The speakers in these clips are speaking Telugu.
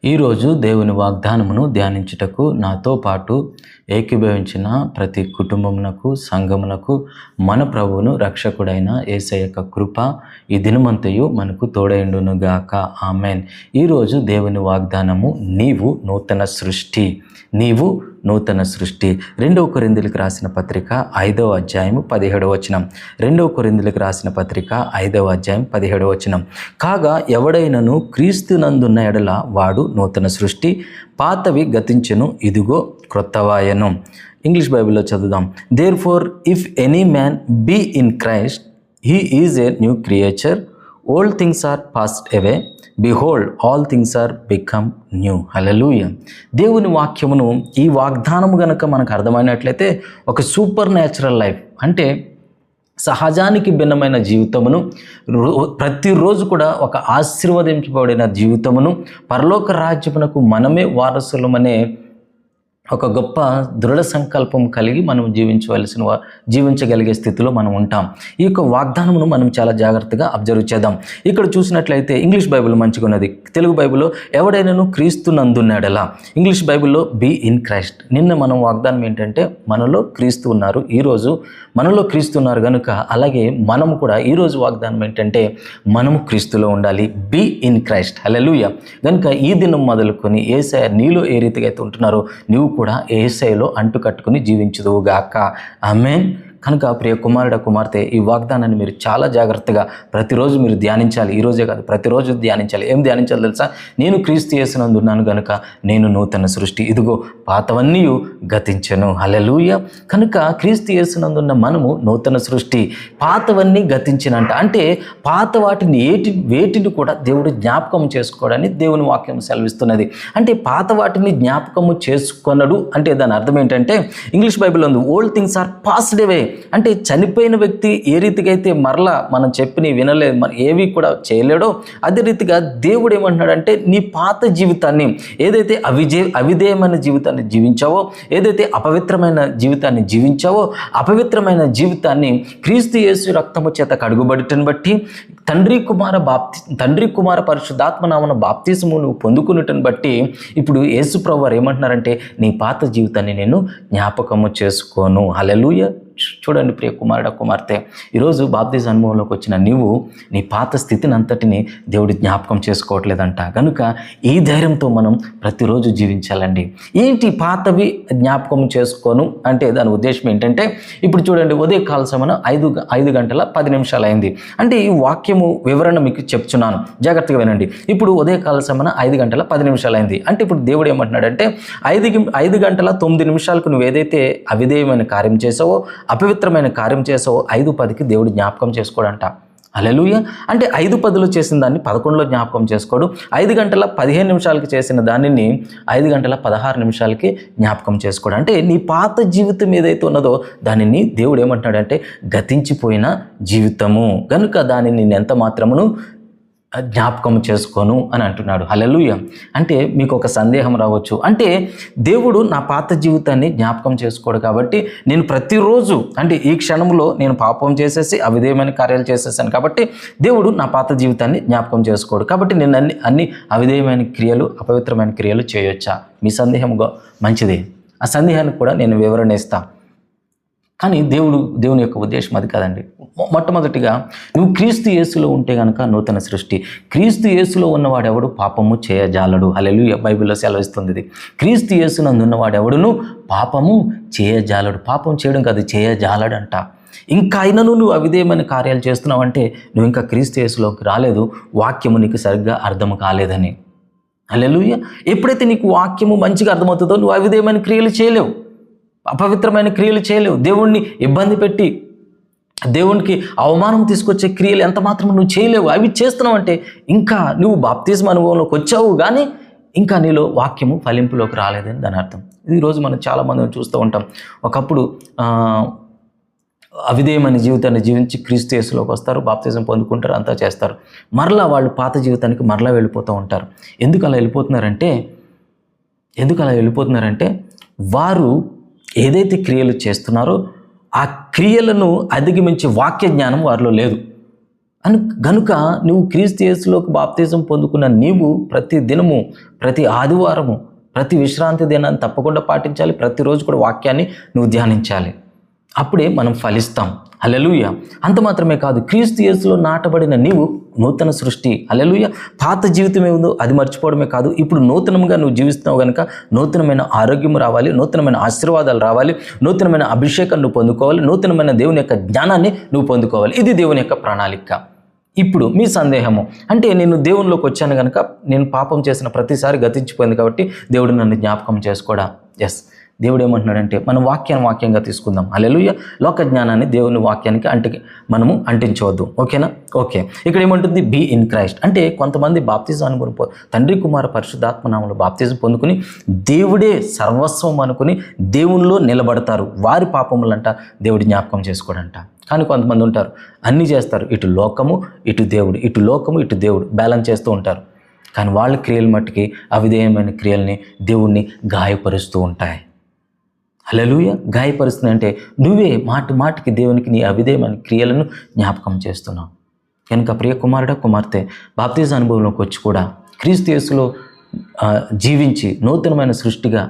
ఈరోజు దేవుని వాగ్దానమును ధ్యానించుటకు నాతో పాటు ఏకీభవించిన ప్రతి కుటుంబమునకు, సంఘమునకు మన ప్రభువును రక్షకుడైన యేసయ్య యొక్క కృప ఈ దినమంతయు మనకు తోడైండునుగాక. ఆమెన్. ఈరోజు దేవుని వాగ్దానము, నీవు నూతన సృష్టి. నీవు నూతన సృష్టి. 2 కొరింథీయులకు రాసిన పత్రిక 5వ అధ్యాయము 17వ వచనం. 2 కొరింథీయులకు రాసిన పత్రిక 5వ అధ్యాయం 17వ వచనం. కాగా ఎవడైనను క్రీస్తునందున్న ఎడల వాడు నూతన సృష్టి, పాతవి గతించెను, ఇదిగో క్రొత్తవాయెను. ఇంగ్లీష్ బైబిల్లో చదువుదాం. Therefore if any man be in Christ, he is a new creature, old things are passed away, behold all things are become new. Hallelujah. దేవుని వాక్యమును, ఈ వాగ్దానము గనక మనకు అర్థమైనట్లయితే ఒక సూపర్ న్యాచురల్ లైఫ్ అంటే సహజానికి భిన్నమైన జీవితమును, ప్రతిరోజు కూడా ఒక ఆశీర్వదించబడిన జీవితమును, పరలోక రాజ్యమునకు మనమే వారసులమనే ఒక గొప్ప దృఢ సంకల్పం కలిగి మనం జీవించగలిగే స్థితిలో మనం ఉంటాం. ఈ యొక్క వాగ్దానమును మనం చాలా జాగ్రత్తగా అబ్జర్వ్ చేద్దాం. ఇక్కడ చూసినట్లయితే ఇంగ్లీష్ బైబిల్ మంచిగా ఉన్నది. తెలుగు బైబిల్లో ఎవడైనాను క్రీస్తునందున్నాడలా, ఇంగ్లీష్ బైబిల్లో బీ ఇన్ క్రైస్ట్. నిన్న మనం వాగ్దానం ఏంటంటే మనలో క్రీస్తు ఉన్నారు. ఈరోజు మనలో క్రీస్తు ఉన్నారు కనుక అలాగే మనము కూడా ఈరోజు వాగ్దానం ఏంటంటే మనము క్రీస్తులో ఉండాలి. Be in Christ. హల్లెలూయా. కనుక ఈ దినం మొదలుకొని యేసయ్య నీలో ఏ రీతిగా అయితే ఉంటున్నారో నీవు కూడా యేసయ్యలో అంటుకట్టుకుని జీవించుదువుగాక. ఆమేన్. కనుక ప్రియ కుమారుడ, కుమార్తె, ఈ వాగ్దానాన్ని మీరు చాలా జాగ్రత్తగా ప్రతిరోజు మీరు ధ్యానించాలి. ఈరోజే కాదు, ప్రతిరోజు ధ్యానించాలి. ఏం ధ్యానించాలి తెలుసా? నేను క్రీస్తు యేసునందున్నాను గనుక నేను నూతన సృష్టి, ఇదిగో పాతవన్నీ గతించెను. హల్లెలూయా. కనుక క్రీస్తు యేసునందున్న మనము నూతన సృష్టి, పాతవన్నీ గతించినంట. అంటే పాత వాటిని వేటిని కూడా దేవుడు జ్ఞాపకం చేసుకోవడాన్ని దేవుని వాక్యం సెలవిస్తున్నది. అంటే పాత వాటిని జ్ఞాపకము చేసుకొనడు అంటే దాని అర్థం ఏంటంటే ఇంగ్లీష్ బైబిల్లో ఉంది, old things are passed away. అంటే చనిపోయిన వ్యక్తి ఏ రీతిగా అయితే మరలా మనం చెప్పినవి వినలేదు, మనం ఏవి కూడా చేయలేడో, అదే రీతిగా దేవుడు ఏమంటున్నాడంటే నీ పాత జీవితాన్ని, ఏదైతే అవిధేయమైన జీవితాన్ని జీవించావో, ఏదైతే అపవిత్రమైన జీవితాన్ని జీవించావో, అపవిత్రమైన జీవితాన్ని క్రీస్తు యేసు రక్తము చేత కడుగుబడిటను బట్టి, తండ్రి కుమార పరిశుద్ధాత్మ నామన బాప్తిసము నువ్వు పొందుకున్నటను బట్టి ఇప్పుడు యేసు ప్రభువు వారు ఏమంటున్నారంటే నీ పాత జీవితాన్ని నేను జ్ఞాపకము చేసుకోను. హల్లెలూయా. చూడండి ప్రియ కుమారుడ, కుమార్తె, ఈరోజు బాప్తిజ అనుభవంలోకి వచ్చిన నీవు నీ పాత స్థితిని అంతటిని దేవుడు జ్ఞాపకం చేసుకోవట్లేదంట. కనుక ఈ ధైర్యంతో మనం ప్రతిరోజు జీవించాలండి. ఏంటి పాతవి జ్ఞాపకం చేసుకోను అంటే దాని ఉద్దేశం ఏంటంటే, ఇప్పుడు చూడండి, ఉదయకాల సమయం 5 గంటల 10 నిమిషాలు అయింది. అంటే ఈ వాక్యము వివరణ మీకు చెప్తున్నాను, జాగ్రత్తగా వినండి. ఇప్పుడు ఉదయకాల సమయం 5 గంటల 10 నిమిషాలు అయింది. అంటే ఇప్పుడు దేవుడు ఏమంటున్నాడంటే 5 గంటల 9 నిమిషాలకు నువ్వు ఏదైతే అవిధేయమైన కార్యం చేసావో, అపవిత్రమైన కార్యం చేసావో 5:10కి దేవుడు జ్ఞాపకం చేసుకోడంట. హల్లెలూయా. అంటే 5:10లో చేసిన దాన్ని 11లో జ్ఞాపకం చేసుకోడు. 5 గంటల 15 నిమిషాలకి చేసిన దానిని 5 గంటల 16 నిమిషాలకి జ్ఞాపకం చేసుకోడు. అంటే నీ పాత జీవితం ఏదైతే ఉన్నదో దానిని దేవుడు ఏమంటున్నాడంటే గతించిపోయిన జీవితము కనుక దానిని నేను ఎంత మాత్రమును జ్ఞాపకం చేసుకోను అని అంటున్నాడు. హల్లెలూయా. అంటే మీకు ఒక సందేహం రావచ్చు, అంటే దేవుడు నా పాత జీవితాన్ని జ్ఞాపకం చేసుకోడు కాబట్టి నేను ప్రతిరోజు, అంటే ఈ క్షణంలో నేను పాపం చేసేసి అవిధేయమైన కార్యాలు చేసేసాను కాబట్టి దేవుడు నా పాత జీవితాన్ని జ్ఞాపకం చేసుకోడు కాబట్టి నేను అన్ని అవిధేయమైన క్రియలు, అపవిత్రమైన క్రియలు చేయొచ్చా? మీ సందేహం మంచిదే. ఆ సందేహానికి కూడా నేను వివరణ ఇస్తాను. కానీ దేవుని యొక్క ఉద్దేశం అది కాదండి. మొట్టమొదటిగా నువ్వు క్రీస్తు యేసులో ఉంటే కనుక నూతన సృష్టి. క్రీస్తు యేసులో ఉన్నవాడెవడు పాపము చేయజాలడు. హల్లెలూయా. బైబిల్లో సెలవిస్తుంది. క్రీస్తు యేసునందున్నవాడెవడును పాపము చేయజాలడు. పాపం చేయడం కాదు, చేయజాలడంట. ఇంకా అయినను నువ్వు అవిధేయమైన కార్యాలు చేస్తున్నావంటే నువ్వు ఇంకా క్రీస్తు యేసులోకి రాలేదు, వాక్యము నీకు సరిగ్గా అర్థం కాలేదని. హల్లెలూయా. ఎప్పుడైతే నీకు వాక్యము మంచిగా అర్థమవుతుందో నువ్వు అవిధేయమైన క్రియలు చేయలేవు, అపవిత్రమైన క్రియలు చేయలేవు, దేవుణ్ణి ఇబ్బంది పెట్టి దేవునికి అవమానం తీసుకొచ్చే క్రియలు ఎంత మాత్రం నువ్వు చేయలేవు. అవి చేస్తున్నావు అంటే ఇంకా నువ్వు బాప్తిజం అనుభవంలోకి వచ్చావు కానీ ఇంకా నీలో వాక్యము ఫలింపులోకి రాలేదని దాని అర్థం. ఈరోజు మనం చాలామందిని చూస్తూ ఉంటాం. ఒకప్పుడు అవిధేయమైన జీవితాన్ని జీవించి క్రీస్తు యేసులోకి వస్తారు, బాప్తిజం పొందుకుంటారు, అంతా చేస్తారు. మరలా వాళ్ళు పాత జీవితానికి మరలా వెళ్ళిపోతూ ఉంటారు. ఎందుకు అలా వెళ్ళిపోతున్నారంటే వారు ఏదైతే క్రియలు చేస్తున్నారో ఆ క్రియలను అధిగమించే వాక్య జ్ఞానం వారిలో లేదు. అని గనుక నువ్వు క్రీస్తు యేసులోకి బాప్తిజం పొందుకున్న నీవు ప్రతి దినము, ప్రతి ఆదివారము, ప్రతి విశ్రాంతి దినాన్ని తప్పకుండా పాటించాలి. ప్రతిరోజు కూడా వాక్యాన్ని నువ్వు ధ్యానించాలి. అప్పుడే మనం ఫలిస్తాం. హల్లెలూయా. అంత మాత్రమే కాదు, క్రీస్తు యేసులో నాటబడిన నీవు నూతన సృష్టి. హల్లెలూయా. పాత జీవితం ఏముందో అది మర్చిపోవడమే కాదు, ఇప్పుడు నూతనంగా నువ్వు జీవిస్తున్నావు కనుక నూతనమైన ఆరోగ్యం రావాలి, నూతనమైన ఆశీర్వాదాలు రావాలి, నూతనమైన అభిషేకం నువ్వు పొందుకోవాలి, నూతనమైన దేవుని యొక్క జ్ఞానాన్ని నువ్వు పొందుకోవాలి. ఇది దేవుని యొక్క ప్రణాళిక. ఇప్పుడు మీ సందేహము, అంటే నేను దేవునిలోకి వచ్చాను కనుక నేను పాపం చేసిన ప్రతిసారి గతించిపోయింది కాబట్టి దేవుడు నన్ను జ్ఞాపకం చేసుకోడా? ఎస్, దేవుడు ఏమంటున్నాడంటే మనం వాక్యంగా తీసుకుందాం. హల్లెలూయా. లోక జ్ఞానాన్ని దేవుని వాక్యానికి మనము అంటించవద్దు. ఓకేనా? ఓకే. ఇక్కడ ఏమంటుంది? Be in Christ. అంటే కొంతమంది బాప్తిజం అనుకుని తండ్రి కుమార పరిశుద్ధాత్మ నామములో బాప్తిజం పొందుకుని దేవుడే సర్వస్వం అనుకుని దేవునిలో నిలబడతారు. వారి పాపములంట దేవుడి జ్ఞాపకం చేసుకోడంట. కానీ కొంతమంది ఉంటారు, అన్నీ చేస్తారు, ఇటు లోకము ఇటు దేవుడు, ఇటు లోకము ఇటు దేవుడు బ్యాలెన్స్ చేస్తూ ఉంటారు. కానీ వాళ్ళ క్రియలు మట్టుకి అవిధేయమైన క్రియల్ని దేవుణ్ణి గాయపరుస్తూ ఉంటాయి. హల్లెలూయా. గాయపరుస్తుంది అంటే నువ్వే మాటికి దేవునికి నీ అవిధేయమైన క్రియలను జ్ఞాపకం చేస్తున్నావు. కనుక ప్రియ కుమారుడా, కుమార్తె, బాప్తిజం అనుభవంలోకి వచ్చి కూడా క్రీస్తు యేసులో జీవించి నూతనమైన సృష్టిగా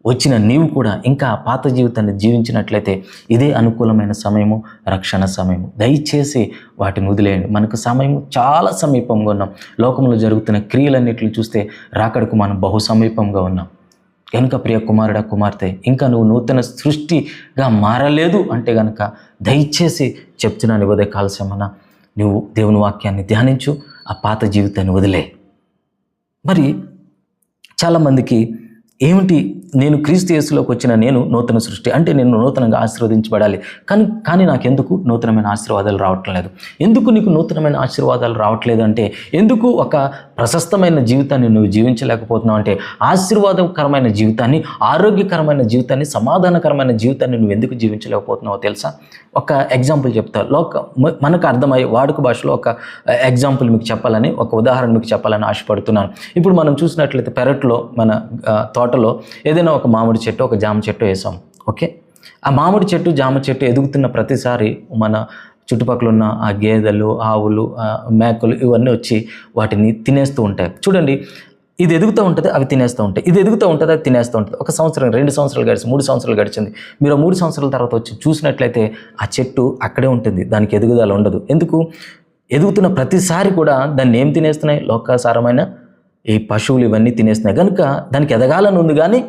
వచ్చిన నీవు కూడా ఇంకా పాత జీవితాన్ని జీవించినట్లయితే ఇదే అనుకూలమైన సమయము, రక్షణ సమయము. దయచేసి వాటిని వదిలేయండి. మనకు సమయము చాలా సమీపంగా ఉన్నాం. లోకంలో జరుగుతున్న క్రియలన్నిటిని చూస్తే రాకడకు మనం బహు సమీపంగా ఉన్నాం. కనుక ప్రియ కుమారుడా, కుమార్తె, ఇంకా నువ్వు నూతన సృష్టిగా మారలేదు అంటే కనుక దయచేసి చెప్తున్నాను, ఉదయ కాలసేమన్నా నువ్వు దేవుని వాక్యాన్ని ధ్యానించు, ఆ పాత జీవితాన్ని వదిలే. మరి చాలామందికి ఏమిటి, నేను క్రీస్తు యేసులోకి వచ్చిన నేను నూతన సృష్టి అంటే నేను నూతనంగా ఆశీర్వదించబడాలి, కానీ నాకెందుకు నూతనమైన ఆశీర్వాదాలు రావటం లేదు? ఎందుకు నీకు నూతనమైన ఆశీర్వాదాలు రావట్లేదు అంటే, ఎందుకు ఒక ప్రశస్తమైన జీవితాన్ని నువ్వు జీవించలేకపోతున్నావు అంటే, ఆశీర్వాదకరమైన జీవితాన్ని, ఆరోగ్యకరమైన జీవితాన్ని, సమాధానకరమైన జీవితాన్ని నువ్వు ఎందుకు జీవించలేకపోతున్నావో తెలుసా? ఒక ఎగ్జాంపుల్ చెప్తా. మనకు అర్థమయ్యే వాడుక భాషలో ఒక ఎగ్జాంపుల్ మీకు చెప్పాలని, ఒక ఉదాహరణ మీకు చెప్పాలని ఆశపడుతున్నాను. ఇప్పుడు మనం చూసినట్లయితే పెరట్లో, మన తోటలో ఏదైనా ఒక మామిడి చెట్టు, ఒక జామ చెట్టు వేసాం. ఓకే, ఆ మామిడి చెట్టు, జామ చెట్టు ఎదుగుతున్న ప్రతిసారి మన చుట్టుపక్కల ఉన్న ఆ గేదెలు, ఆవులు, మేకలు ఇవన్నీ వచ్చి వాటిని తినేస్తూ ఉంటాయి. చూడండి, ఇది ఎదుగుతూ ఉంటుంది, అవి తినేస్తూ ఉంటాయి. ఇది ఎదుగుతూ ఉంటుంది, అది తినేస్తూ ఉంటుంది. 1 సంవత్సరం, 2 సంవత్సరాలు గడిచి 3 సంవత్సరాలు గడిచింది. మీరు 3 సంవత్సరాల తర్వాత వచ్చి చూసినట్లయితే ఆ చెట్టు అక్కడే ఉంటుంది, దానికి ఎదుగుదల ఉండదు. ఎందుకు? ఎదుగుతున్న ప్రతిసారి కూడా దాన్ని ఏం తినేస్తున్నాయి? లోకాసారమైన ఈ పశువులు ఇవన్నీ తినేస్తున్నాయి కనుక దానికి ఎదగాలని ఉంది కానీ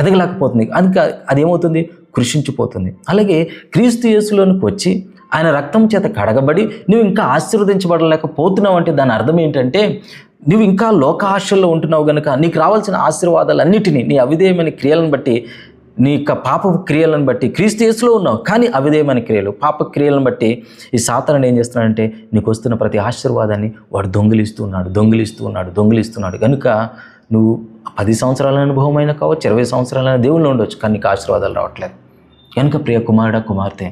ఎదగలేకపోతుంది. అదేమవుతుంది? కృషించిపోతుంది. అలాగే క్రీస్తు యేసులోనికి వచ్చి ఆయన రక్తం చేత కడగబడి నువ్వు ఇంకా ఆశీర్వదించబడలేకపోతున్నావు అంటే దాని అర్థం ఏంటంటే, నువ్వు ఇంకా లోక ఆశల్లో ఉంటున్నావు కనుక నీకు రావాల్సిన ఆశీర్వాదాలన్నిటినీ నీ అవిధేయమైన క్రియలను బట్టి, నీ యొక్క పాప క్రియలను బట్టి కృష్ణ యేసులో ఉన్నావు, కానీ అవిధేయమైన క్రియలు, పాప క్రియలను బట్టి ఈ సాతానుడు ఏం చేస్తున్నాడంటే నీకు వస్తున్న ప్రతి ఆశీర్వాదాన్ని వాడు దొంగిలిస్తున్నాడు. కనుక నువ్వు 10 సంవత్సరాల అనుభవమైన కావచ్చు, 20 సంవత్సరాల దేవుళ్ళు ఉండొచ్చు, కానీ నీకు ఆశీర్వాదాలు రావట్లేదు. కనుక ప్రియ కుమారుడా, కుమార్తె,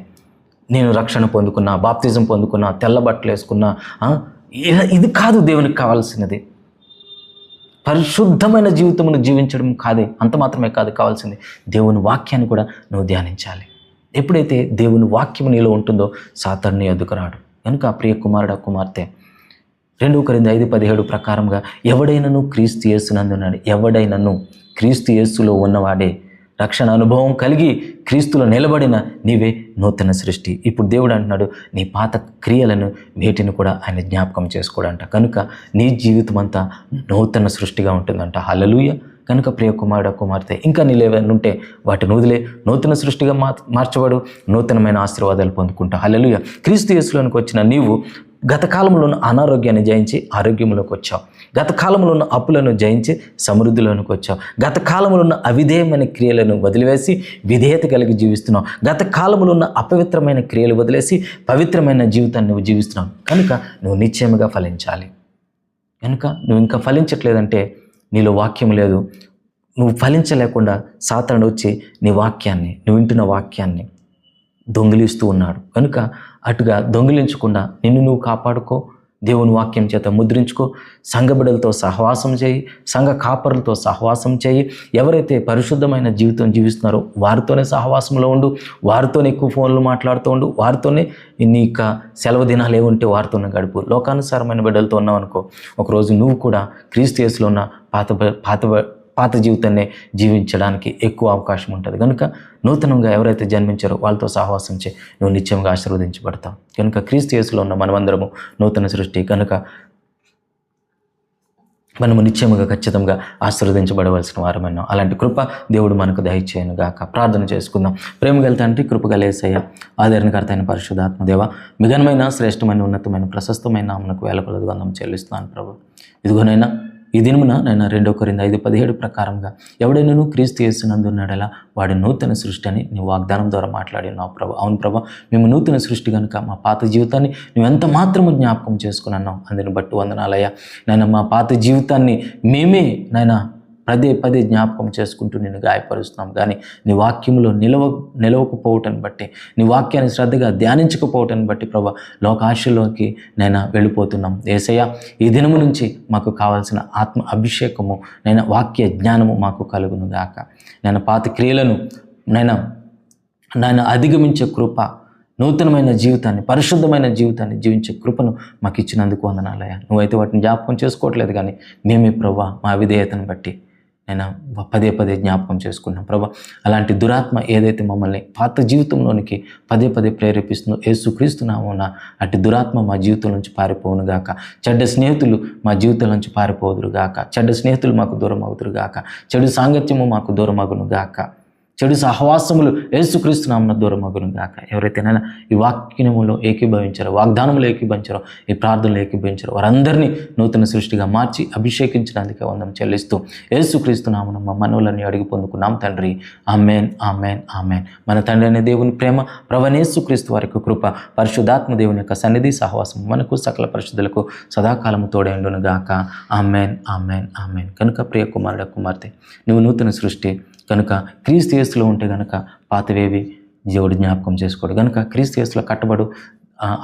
నేను రక్షణ పొందుకున్నా, బాప్తిజం పొందుకున్నా, తెల్ల బట్టలు వేసుకున్నా, ఇది కాదు దేవునికి కావాల్సినది. పరిశుద్ధమైన జీవితమును జీవించడం కాదే, అంత మాత్రమే కాదు కావాల్సింది, దేవుని వాక్యాన్ని కూడా నువ్వు ధ్యానించాలి. ఎప్పుడైతే దేవుని వాక్యం నీలో ఉంటుందో సాతాను నీ యొద్దకు రాడు. కనుక ప్రియ కుమారుడా, కుమార్తె, 2 కొరింథీ 5:17 ప్రకారంగా ఎవడైనను క్రీస్తు యేసునందున్నాడు, ఎవడైనను క్రీస్తు యేసులో ఉన్నవాడే, రక్షణ అనుభవం కలిగి క్రీస్తులో నిలబడిన నీవే నూతన సృష్టి. ఇప్పుడు దేవుడు అంటున్నాడు, నీ పాత క్రియలను వేటిని కూడా ఆయన జ్ఞాపకం చేసుకోడంట. కనుక నీ జీవితం అంతా నూతన సృష్టిగా ఉంటుందంట. హల్లెలూయా. కనుక ప్రియ కుమారుడా, కుమార్తె, ఇంకా నీలేవన్నీ ఉంటే వాటిని వదిలే, నూతన సృష్టిగా మార్చబడు, నూతనమైన ఆశీర్వాదాలు పొందుకుంటా. హల్లెలూయా. క్రీస్తు యేసులోనికి వచ్చిన నీవు గత కాలంలో ఉన్న అనారోగ్యాన్ని జయించి ఆరోగ్యంలోకి వచ్చావు. గత కాలంలో ఉన్న అప్పులను జయించి సమృద్ధిలోనికి వచ్చావు. గత కాలంలో ఉన్న అవిధేయమైన క్రియలను వదిలివేసి విధేయత కలిగి జీవిస్తున్నావు. గత కాలంలో ఉన్న అపవిత్రమైన క్రియలు వదిలేసి పవిత్రమైన జీవితాన్ని నువ్వు జీవిస్తున్నావు. కనుక నువ్వు నిశ్చయముగా ఫలించాలి. కనుక నువ్వు ఇంకా ఫలించట్లేదంటే నీలో వాక్యం లేదు. నువ్వు ఫలించలేకుండా సాతానుడు వచ్చి నీ వాక్యాన్ని, నువ్వు వింటున్న వాక్యాన్ని దొంగిలిస్తూ ఉన్నాడు. కనుక అటుగా దొంగిలించకుండా నిన్ను నువ్వు కాపాడుకో, దేవుని వాక్యం చేత ముద్రించుకో. సంఘ బిడ్డలతో సహవాసం చేయి, సంఘ కాపరులతో సహవాసం చేయి. ఎవరైతే పరిశుద్ధమైన జీవితం జీవిస్తున్నారో వారితోనే సహవాసంలో ఉండు, వారితోనే ఎక్కువ ఫోన్లు మాట్లాడుతూ ఉండు, వారితోనే నీ సెలవు దినాలు ఏముంటే వారితోనే గడుపు. లోకానుసారమైన బిడ్డలతో ఉన్నావు అనుకో, ఒకరోజు నువ్వు కూడా క్రీస్తు యేసులో ఉన్న పాత జీవితాన్ని జీవించడానికి ఎక్కువ అవకాశం ఉంటుంది. కనుక నూతనంగా ఎవరైతే జన్మించారో వాళ్ళతో సహవాసం చే, నువ్వు నిత్యంగా ఆశీర్వదించబడతావు. కనుక క్రీస్తు యేసులో ఉన్న మనమందరము నూతన సృష్టి కనుక మనము నిత్యముగా ఖచ్చితంగా ఆశీర్వదించబడవలసిన వారమన్నాం. అలాంటి కృప దేవుడు మనకు దయచేయను గాక. ప్రార్థన చేసుకుందాం. ప్రేమగల తండ్రి, కృపగల యేసయ్య, ఆదరణకర్త అయిన పరిశుద్ధాత్మదేవ, మిగనమైన శ్రేష్టమైన ఉన్నతమైన ప్రశస్తమైన నామమునకు వేలకొలది వందనం చెల్లిస్తున్నాను ప్రభు. ఇదిగోనైనా ఈ దినమున నేను 2 Corinthians 5:17 ప్రకారంగా ఎవడైనా క్రీస్తు యేసునందున్నాడలా వాడి నూతన సృష్టి అని నీ వాగ్దానం ద్వారా మాట్లాడినావు ప్రభు. అవును ప్రభు, మేము నూతన సృష్టి కనుక మా పాత జీవితాన్ని నువ్వు ఎంత మాత్రము జ్ఞాపకం చేసుకుని అన్నావు. అందుని బట్టి వందనాలయ్యా. నాయన మా పాత జీవితాన్ని మేమే పదే జ్ఞాపకం చేసుకుంటూ నిన్ను గాయపరుస్తున్నాం. కానీ నీ వాక్యంలో నిలవకపోవటాన్ని బట్టి, నీ వాక్యాన్ని శ్రద్ధగా ధ్యానించకపోవటాన్ని బట్టి ప్రభా లోకాశలోకి నైనా వెళ్ళిపోతున్నాం. యేసయ్య, ఈ దినము నుంచి మాకు కావాల్సిన ఆత్మ అభిషేకము వాక్య జ్ఞానము మాకు కలుగును గాక. పాత క్రియలను అధిగమించే కృప, నూతనమైన జీవితాన్ని, పరిశుద్ధమైన జీవితాన్ని జీవించే కృపను మాకు ఇచ్చినందుకు వందనాలయ్యా. నువ్వైతే వాటిని జ్ఞాపకం చేసుకోవట్లేదు, కానీ మేమే ప్రభా మా విధేయతను బట్టి పదే జ్ఞాపకం చేసుకున్నాం ప్రభా. అలాంటి దురాత్మ ఏదైతే మమ్మల్ని పాత జీవితంలోనికి పదే ప్రేరేపిస్తుందో యేసుక్రీస్తు నామమున అట్టి దురాత్మ మా జీవితం నుంచి పారిపోవును గాక. చెడ్డ స్నేహితులు మా జీవితం నుంచి పారిపోదురు గాక. చెడ్డ స్నేహితులు మాకు దూరం అవుదురు గాక. చెడు సాంగత్యము మాకు దూరం అగును గాక. చెడు సహవాసములు యేసుక్రీస్తు నామమున దూరం అగును గాక. ఎవరైతే ఈ వాక్యములో ఏకీభవించారో, వాగ్దానంలో ఏకీభవించారో, ఈ ప్రార్థనలో ఏకీభవించారో వారందరినీ నూతన సృష్టిగా మార్చి అభిషేకించడానికి వందనం చెల్లిస్తూ యేసుక్రీస్తు నామమున మా మనవులని అడిగి పొందుకున్నాం తండ్రి. ఆమేన్, ఆమేన్, ఆమేన్. మన తండ్రి అనే దేవుని ప్రేమ, ప్రభువైన యేసుక్రీస్తు వారి కృప, పరిశుద్ధాత్మ దేవుని యొక్క సన్నిధి సహవాసం మనకు సకల పరిశుద్ధులకు సదాకాలము తోడై ఉండును గాక. ఆమేన్, ఆమేన్, ఆమేన్. కనుక ప్రియ కుమారుడ, కుమార్తె, నువ్వు నూతన సృష్టి కనుక క్రీస్తు యేసులో ఉంటే కనుక పాతవేవి దేవుడు జ్ఞాపకం చేసుకోడు. కనుక క్రీస్తు యేసులో కట్టబడు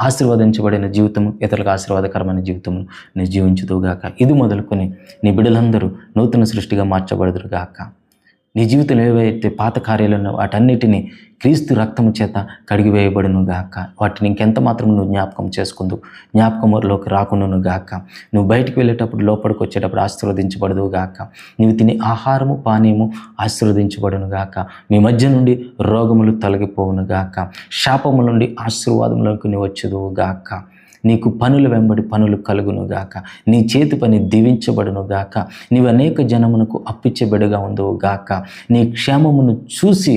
ఆశీర్వదించబడిన జీవితము, ఇతరులకు ఆశీర్వాదకరమైన జీవితము నీ జీవించుదువుగాక. ఇది మొదలుకొని నీ బిడ్డలందరూ నూతన సృష్టిగా మార్చబడుదురుగాక. నీ జీవితంలో ఏవైతే పాత కార్యాలను వాటన్నిటినీ క్రీస్తు రక్తము చేత కడిగివేయబడును గాక. వాటిని ఇంకెంత మాత్రం నువ్వు జ్ఞాపకం చేసుకుందు, జ్ఞాపకంలోకి రాకుండాను గాక. నువ్వు బయటికి వెళ్ళేటప్పుడు, లోపలికి వచ్చేటప్పుడు ఆశీర్వదించబడదు గాక. నువ్వు తినే ఆహారము పానీయము ఆశీర్వదించబడును గాక. మీ మధ్య నుండి రోగములు తొలగిపోవును గాక. శాపము నుండి ఆశీర్వాదంలోకి నువ్వు వచ్చేదువు గాక. నీకు పనుల వెంబడి పనులు కలుగును గాక. నీ చేతి పని దీవించబడును గాక. నీవు అనేక జనమునకు అప్పిచ్చబెడగా ఉందవు గాక. నీ క్షేమమును చూసి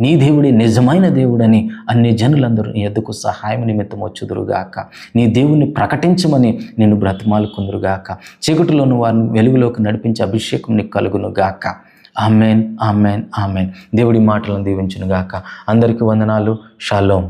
నీ దేవుడే నిజమైన దేవుడని అన్ని జనులందరూ నీ ఎద్దుకు సహాయం నిమిత్తం వచ్చుదురుగాక. నీ దేవుణ్ణి ప్రకటించమని నిన్ను బ్రతిమాలుకుందురుగాక. చీకటిలోను వారిని వెలుగులోకి నడిపించే అభిషేకం నీకు కలుగును గాక. ఆమేన్, ఆమేన్, ఆమేన్. దేవుడి మాటలను దీవించును గాక. అందరికీ వందనాలు. షాలోమ్.